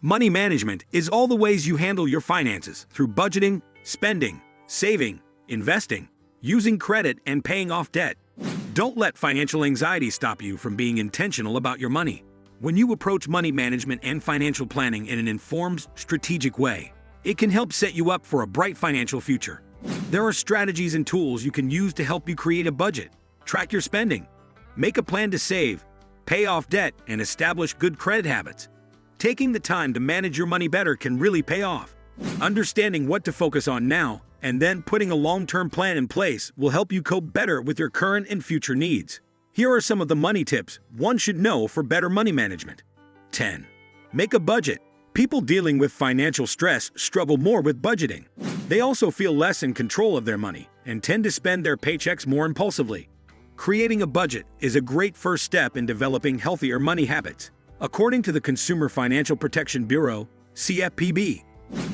Money management is all the ways you handle your finances through budgeting, spending, saving, investing, using credit, and paying off debt. Don't let financial anxiety stop you from being intentional about your money. When you approach money management and financial planning in an informed, strategic way, it can help set you up for a bright financial future. There are strategies and tools you can use to help you create a budget, track your spending, make a plan to save, pay off debt, and establish good credit habits. Taking the time to manage your money better can really pay off. Understanding what to focus on now and then putting a long-term plan in place will help you cope better with your current and future needs. Here are some of the money tips one should know for better money management. 10. Make a budget. People dealing with financial stress struggle more with budgeting. They also feel less in control of their money and tend to spend their paychecks more impulsively. Creating a budget is a great first step in developing healthier money habits. According to the Consumer Financial Protection Bureau, CFPB,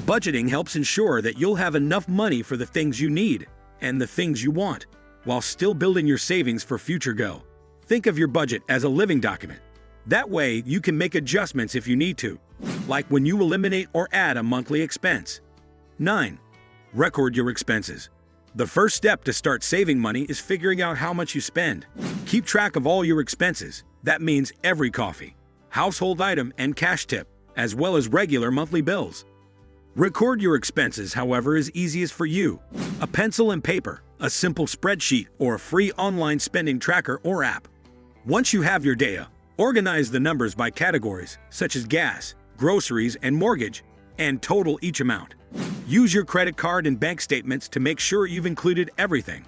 budgeting helps ensure that you'll have enough money for the things you need and the things you want, while still building your savings for future go. Think of your budget as a living document. That way, you can make adjustments if you need to, like when you eliminate or add a monthly expense. 9. Record your expenses. The first step to start saving money is figuring out how much you spend. Keep track of all your expenses. That means every coffee, household item, and cash tip, as well as regular monthly bills. Record your expenses however is easiest for you. A pencil and paper, a simple spreadsheet, or a free online spending tracker or app. Once you have your data, organize the numbers by categories such as gas, groceries, and mortgage, and total each amount. Use your credit card and bank statements to make sure you've included everything.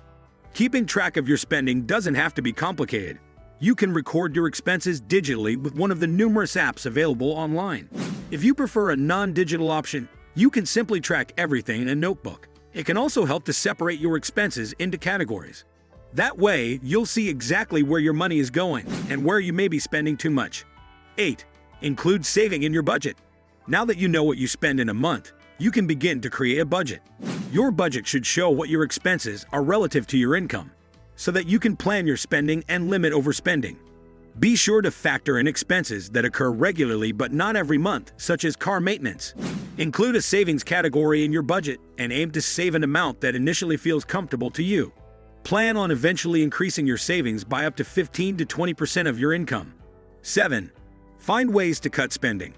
Keeping track of your spending doesn't have to be complicated. You can record your expenses digitally with one of the numerous apps available online. If you prefer a non-digital option, you can simply track everything in a notebook. It can also help to separate your expenses into categories. That way, you'll see exactly where your money is going and where you may be spending too much. 8. Include saving in your budget. Now that you know what you spend in a month, you can begin to create a budget. Your budget should show what your expenses are relative to your income, so that you can plan your spending and limit overspending. Be sure to factor in expenses that occur regularly but not every month, such as car maintenance. Include a savings category in your budget and aim to save an amount that initially feels comfortable to you. Plan on eventually increasing your savings by up to 15 to 20% of your income. 7. Find ways to cut spending.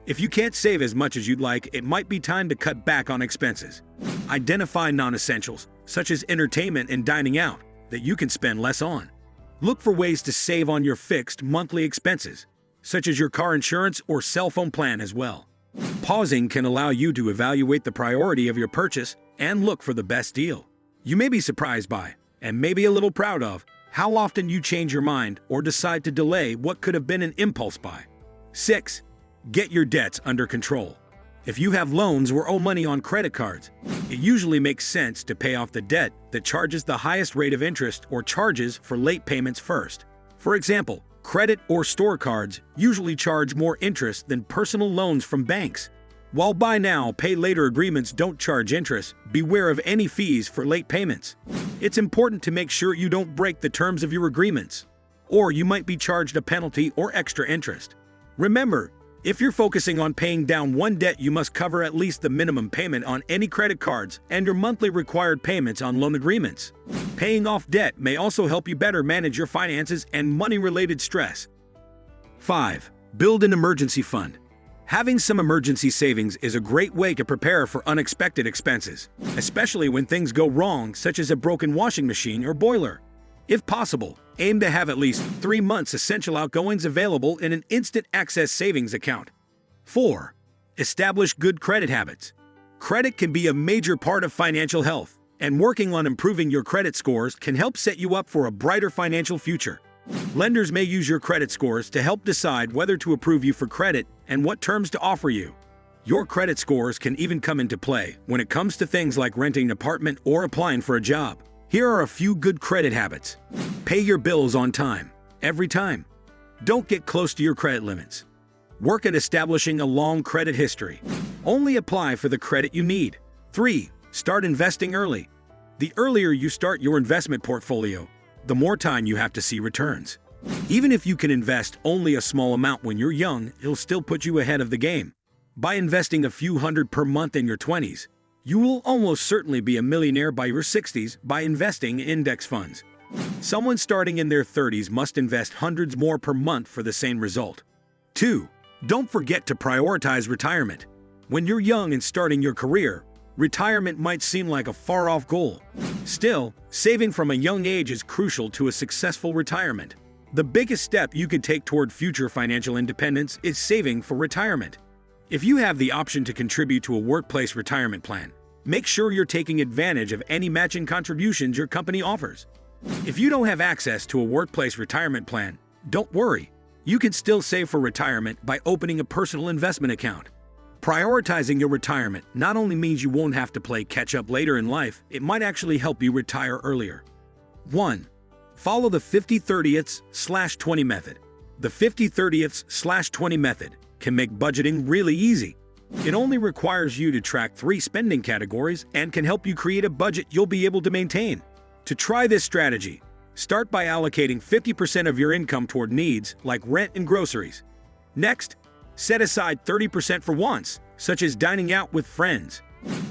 If you can't save as much as you'd like, it might be time to cut back on expenses. Identify non-essentials, such as entertainment and dining out, that you can spend less on. Look for ways to save on your fixed monthly expenses, such as your car insurance or cell phone plan as well. Pausing can allow you to evaluate the priority of your purchase and look for the best deal. You may be surprised by, and maybe a little proud of, how often you change your mind or decide to delay what could have been an impulse buy. 6. Get your debts under control. If you have loans or owe money on credit cards, it usually makes sense to pay off the debt that charges the highest rate of interest or charges for late payments first. For example, credit or store cards usually charge more interest than personal loans from banks. While buy now, pay later agreements don't charge interest, beware of any fees for late payments. It's important to make sure you don't break the terms of your agreements, or you might be charged a penalty or extra interest. Remember, if you're focusing on paying down one debt, you must cover at least the minimum payment on any credit cards and your monthly required payments on loan agreements. Paying off debt may also help you better manage your finances and money-related stress. 5. Build an emergency fund. Having some emergency savings is a great way to prepare for unexpected expenses, especially when things go wrong, such as a broken washing machine or boiler. If possible, aim to have at least 3 months' essential outgoings available in an instant access savings account. 4. Establish good credit habits. Credit can be a major part of financial health, and working on improving your credit scores can help set you up for a brighter financial future. Lenders may use your credit scores to help decide whether to approve you for credit and what terms to offer you. Your credit scores can even come into play when it comes to things like renting an apartment or applying for a job. Here are a few good credit habits. Pay your bills on time, every time. Don't get close to your credit limits. Work at establishing a long credit history. Only apply for the credit you need. 3. Start investing early. The earlier you start your investment portfolio, the more time you have to see returns. Even if you can invest only a small amount when you're young, it'll still put you ahead of the game. By investing a few hundred per month in your 20s, you will almost certainly be a millionaire by your 60s by investing in index funds. Someone starting in their 30s must invest hundreds more per month for the same result. 2. Don't forget to prioritize retirement. When you're young and starting your career, retirement might seem like a far-off goal. Still, saving from a young age is crucial to a successful retirement. The biggest step you could take toward future financial independence is saving for retirement. If you have the option to contribute to a workplace retirement plan, make sure you're taking advantage of any matching contributions your company offers. If you don't have access to a workplace retirement plan, don't worry. You can still save for retirement by opening a personal investment account. Prioritizing your retirement not only means you won't have to play catch-up later in life, it might actually help you retire earlier. 1. Follow the 50/30/20 method. The 50/30/20 method can make budgeting really easy. It only requires you to track 3 spending categories and can help you create a budget you'll be able to maintain. To try this strategy, start by allocating 50% of your income toward needs like rent and groceries. Next, set aside 30% for wants, such as dining out with friends.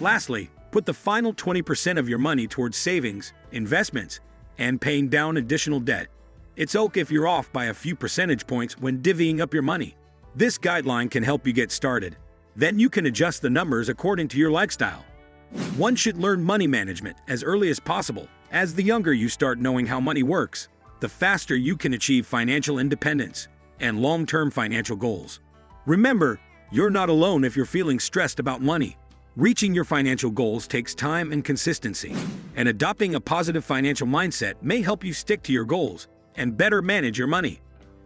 Lastly, put the final 20% of your money towards savings, investments, and paying down additional debt. It's okay if you're off by a few percentage points when divvying up your money. This guideline can help you get started. Then you can adjust the numbers according to your lifestyle. One should learn money management as early as possible. As the younger you start knowing how money works, the faster you can achieve financial independence and long-term financial goals. Remember, you're not alone if you're feeling stressed about money. Reaching your financial goals takes time and consistency, and adopting a positive financial mindset may help you stick to your goals and better manage your money.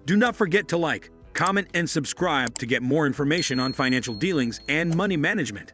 Do not forget to like, comment, and subscribe to get more information on financial dealings and money management.